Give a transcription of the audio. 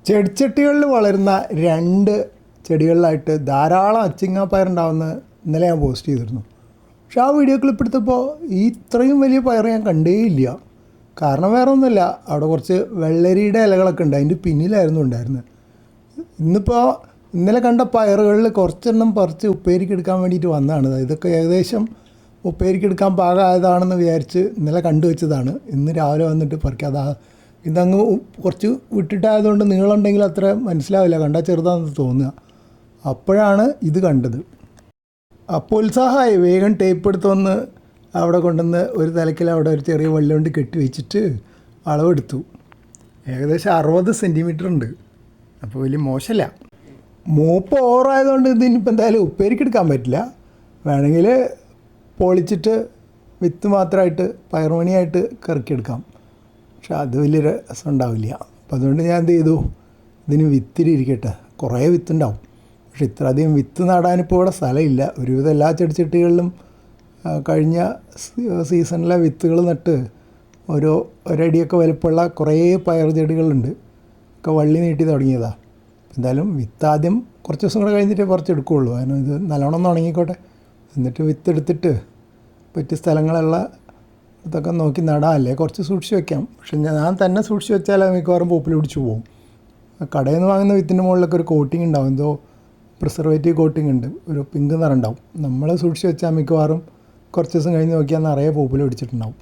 ചെടിച്ചട്ടികളിൽ വളരുന്ന രണ്ട് ചെടികളിലായിട്ട് ധാരാളം അച്ചിങ്ങാപ്പയറുണ്ടാവുമെന്ന് ഇന്നലെ ഞാൻ പോസ്റ്റ് ചെയ്തിരുന്നു. പക്ഷെ ആ വീഡിയോ ക്ലിപ്പ് എടുത്തപ്പോൾ ഇത്രയും വലിയ പയർ ഞാൻ കണ്ടേയില്ല. കാരണം വേറെ ഒന്നുമില്ല, അവിടെ കുറച്ച് വെള്ളരിയുടെ ഇലകളൊക്കെ ഉണ്ട്, അതിൻ്റെ പിന്നിലായിരുന്നു ഉണ്ടായിരുന്നത്. ഇന്നലെ കണ്ട പയറുകളിൽ കുറച്ചെണ്ണം പറിച്ച് ഉപ്പേരിക്ക് എടുക്കാൻ വേണ്ടിയിട്ട് വന്നതാണ്. ഇതൊക്കെ ഏകദേശം ഉപ്പേരിക്ക് എടുക്കാൻ പാകമായതാണെന്ന് വിചാരിച്ച് ഇന്നലെ കണ്ടുവച്ചതാണ്. ഇന്ന് രാവിലെ വന്നിട്ട് പറിക്കാതെ ഇതങ്ങ് കുറച്ച് വിട്ടിട്ടായതുകൊണ്ട് നീളമുണ്ടെങ്കിൽ അത്ര മനസ്സിലാവില്ല, കണ്ടാൽ ചെറുതാണെന്ന് തോന്നുക. അപ്പോഴാണ് ഇത് കണ്ടത്. അപ്പോൾ ഉത്സാഹമായി വേഗം ടേപ്പ് എടുത്ത് വന്ന് അവിടെ കൊണ്ടുവന്ന് ഒരു തലക്കിൽ അവിടെ ഒരു ചെറിയ വള്ളി കൊണ്ട് കെട്ടി വെച്ചിട്ട് അളവെടുത്തു. ഏകദേശം 60 സെൻറ്റിമീറ്റർ ഉണ്ട്. അപ്പോൾ വലിയ മോശമല്ല. മൂപ്പ് ഓവറായതുകൊണ്ട് ഇതിനിപ്പോൾ എന്തായാലും ഉപ്പേരിക്കെടുക്കാൻ പറ്റില്ല. വേണമെങ്കിൽ പൊളിച്ചിട്ട് വിത്ത് മാത്രമായിട്ട് പയറുമണിയായിട്ട് കറക്കിയെടുക്കാം. പക്ഷെ അത് വലിയ രസം ഉണ്ടാവില്ല. അപ്പോൾ അതുകൊണ്ട് ഞാൻ എന്ത് ചെയ്തു, ഇതിന് വിത്തിലിരിക്കട്ടെ, കുറേ വിത്തുണ്ടാവും. പക്ഷെ ഇത്ര അധികം വിത്ത് നടാനിപ്പോൾ ഇവിടെ സ്ഥലമില്ല. ഒരുവിധം എല്ലാ ചെടിച്ചട്ടികളിലും കഴിഞ്ഞ സീസണിലെ വിത്തുകൾ നട്ട് ഒരടിയൊക്കെ വലുപ്പമുള്ള കുറേ പയർ ചെടികളുണ്ട്. ഒക്കെ വള്ളി നീട്ടി തുടങ്ങിയതാണ്. എന്തായാലും വിത്ത് ആദ്യം കുറച്ച് ദിവസം കൂടെ കഴിഞ്ഞിട്ട് പറിച്ചെടുക്കുകയുള്ളൂ. കാരണം ഇത് നല്ലോണം ഒന്ന് ഉണങ്ങിക്കോട്ടെ, എന്നിട്ട് വിത്തെടുത്തിട്ട് പറ്റിയ സ്ഥലങ്ങളുള്ള ഇതൊക്കെ നോക്കി നടാമല്ലേ, കുറച്ച് സൂക്ഷിച്ച് വയ്ക്കാം. പക്ഷെ ഞാൻ തന്നെ സൂക്ഷിച്ച് വെച്ചാൽ മിക്കവാറും പൂപ്പിൽ പിടിച്ച് പോകും. കടയിൽ നിന്ന് വാങ്ങുന്ന വിത്തിൻ്റെ മുകളിലൊക്കെ ഒരു കോട്ടിങ് ഉണ്ടാവും, എന്തോ പ്രിസർവേറ്റീവ് കോട്ടിങ് ഉണ്ട്, ഒരു പിങ്ക് നിറം ഉണ്ടാവും. നമ്മൾ സൂക്ഷിച്ച് വെച്ചാൽ മിക്കവാറും കുറച്ച് ദിവസം കഴിഞ്ഞ് നോക്കിയാൽ നിറയെ പൂപ്പിൽ പിടിച്ചിട്ടുണ്ടാവും.